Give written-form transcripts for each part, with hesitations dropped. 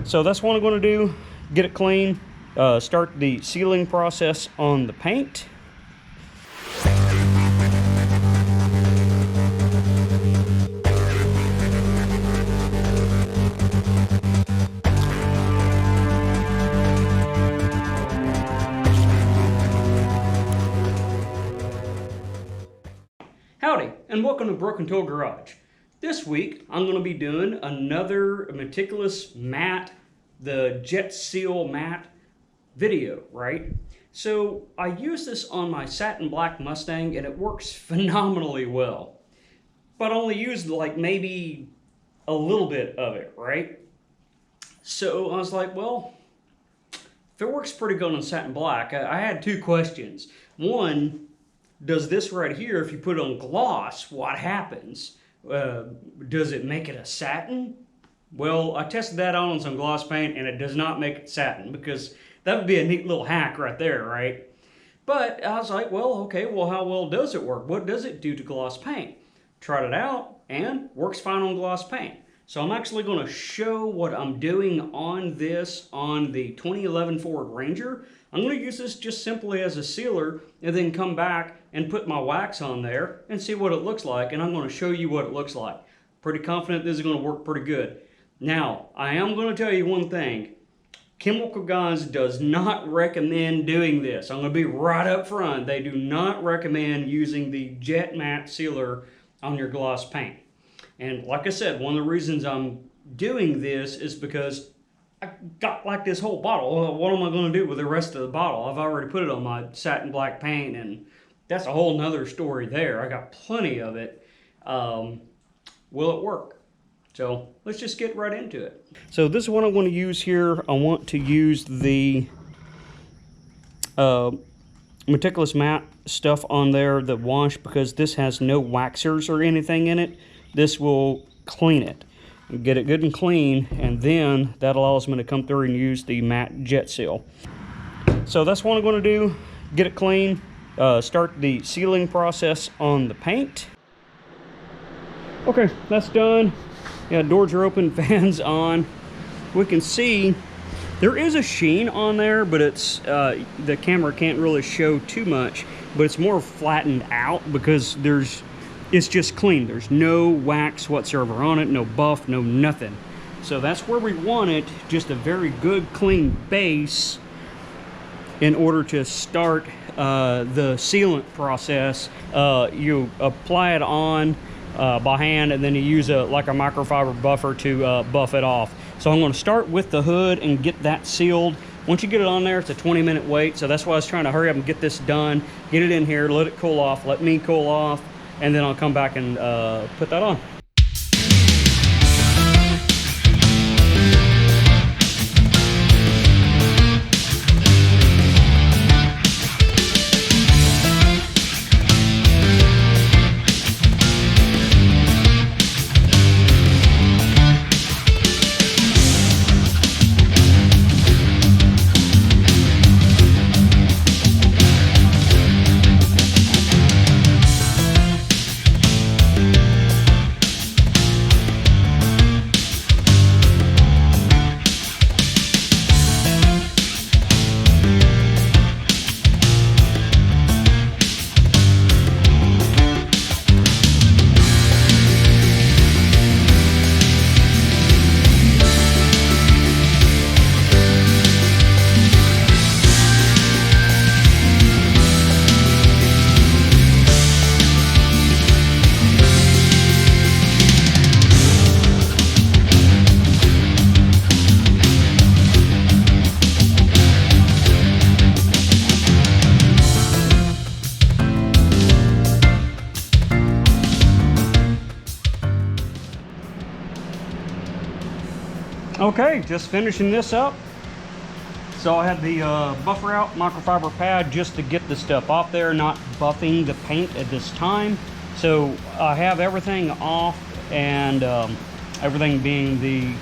So that's what I'm going to do. Get it clean, start the sealing process on the paint. Howdy, and welcome to Broken Tool Garage. This week, I'm going to be doing another Meticulous matte, the Jet Seal matte video, right? So I use this on my satin black Mustang and it works phenomenally well. But I only used like maybe a little bit of it, right? So I was like, well, if it works pretty good on satin black, I had two questions. One, does this right here, if you put it on gloss, what happens? Does it make it a satin? Well, I tested that on some gloss paint and it does not make it satin, because that would be a neat little hack right there, right? But I was like, well, okay, well, how well does it work? What does it do to gloss paint? Tried it out and works fine on gloss paint. So I'm actually going to show what I'm doing on this on the 2011 Ford Ranger. I'm going to use this just simply as a sealer and then come back and put my wax on there and see what it looks like, and I'm going to show you what it looks like. Pretty confident this is going to work pretty good. Now, I am going to tell you one thing. Chemical Guys does not recommend doing this. I'm going to be right up front. They do not recommend using the Jet Matte Sealer on your gloss paint. And like I said, one of the reasons I'm doing this is because I got like this whole bottle. What am I going to do with the rest of the bottle? I've already put it on my satin black paint, and that's a whole nother story there. I got plenty of it. Will it work? So let's just get right into it. So this is what I want to use here. I want to use the Meticulous matte stuff on there, the wash, because this has no waxers or anything in it. This will clean it, get it good and clean, and then that allows me to come through and use the matte Jet Seal. So that's what I'm going to do. Get it clean, start the sealing process on the paint. Okay, that's done. Yeah, doors are open, fans on. We can see there is a sheen on there, but it's the camera can't really show too much, but it's more flattened out because it's just clean. There's no wax whatsoever on it, no buff, no nothing. So that's where we want it, just a very good clean base in order to start the sealant process. You apply it on by hand, and then you use like a microfiber buffer to buff it off. So I'm going to start with the hood and get that sealed. Once you get it on there, it's a 20-minute wait, so that's why I was trying to hurry up and get this done, get it in here, let it cool off, let me cool off, and then I'll come back and put that on. Okay, just finishing this up. So I had the buffer out microfiber pad just to get the stuff off there, not buffing the paint at this time. So I have everything off, and everything being the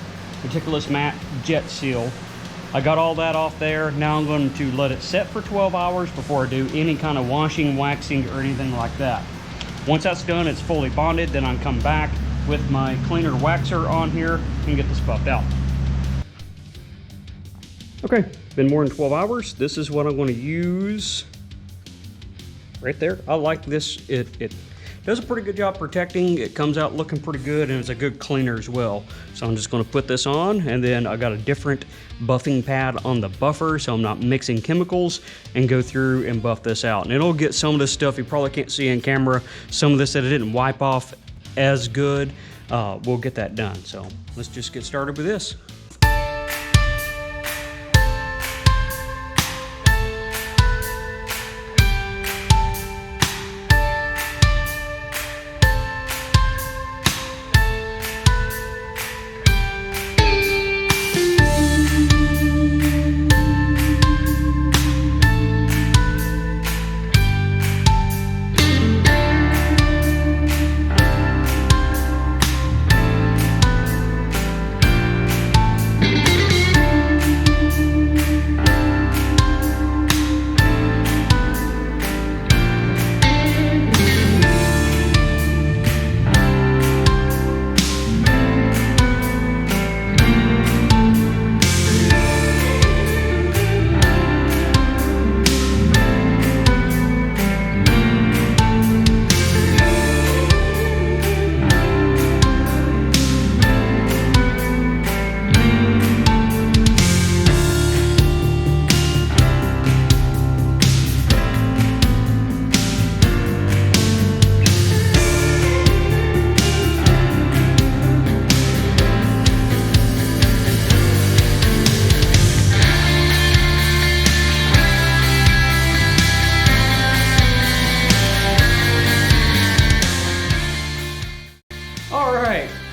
Meticulous matte Jet Seal. I got all that off there. Now I'm going to let it set for 12 hours before I do any kind of washing, waxing, or anything like that. Once that's done, it's fully bonded, then I come back with my cleaner waxer on here and get this buffed out. Okay, been more than 12 hours. This is what I'm going to use right there. I like this. It does a pretty good job protecting. It comes out looking pretty good, and it's a good cleaner as well. So I'm just going to put this on, and then I got a different buffing pad on the buffer, so I'm not mixing chemicals, and go through and buff this out. And it'll get some of this stuff you probably can't see in camera. Some of this that it didn't wipe off as good. We'll get that done. So let's just get started with this.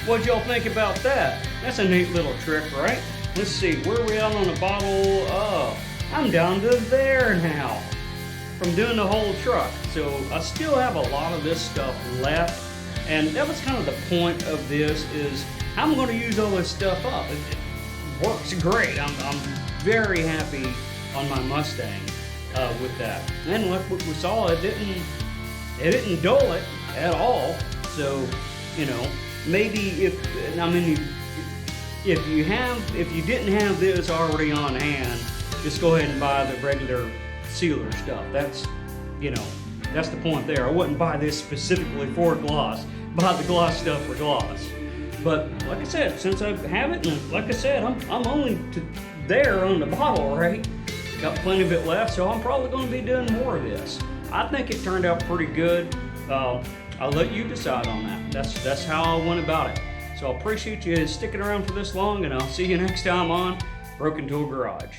What'd y'all think about that? That's a neat little trick, right? Let's see, where are we at on the bottle? Oh, I'm down to there now from doing the whole truck. So I still have a lot of this stuff left, and that was kind of the point of this, is I'm going to use all this stuff up. It works great. I'm very happy on my Mustang with that. And like we saw, it didn't dull it at all. So, you know, maybe if you didn't have this already on hand, just go ahead and buy the regular sealer stuff. That's the point there. I wouldn't buy this specifically for gloss. Buy the gloss stuff for gloss. But like I said, since I have it, and like I said, I'm only there on the bottle, right? Got plenty of it left, so I'm probably going to be doing more of this. I think it turned out pretty good. I'll let you decide on that. That's how I went about it. So I appreciate you sticking around for this long, and I'll see you next time on Broken Tool Garage.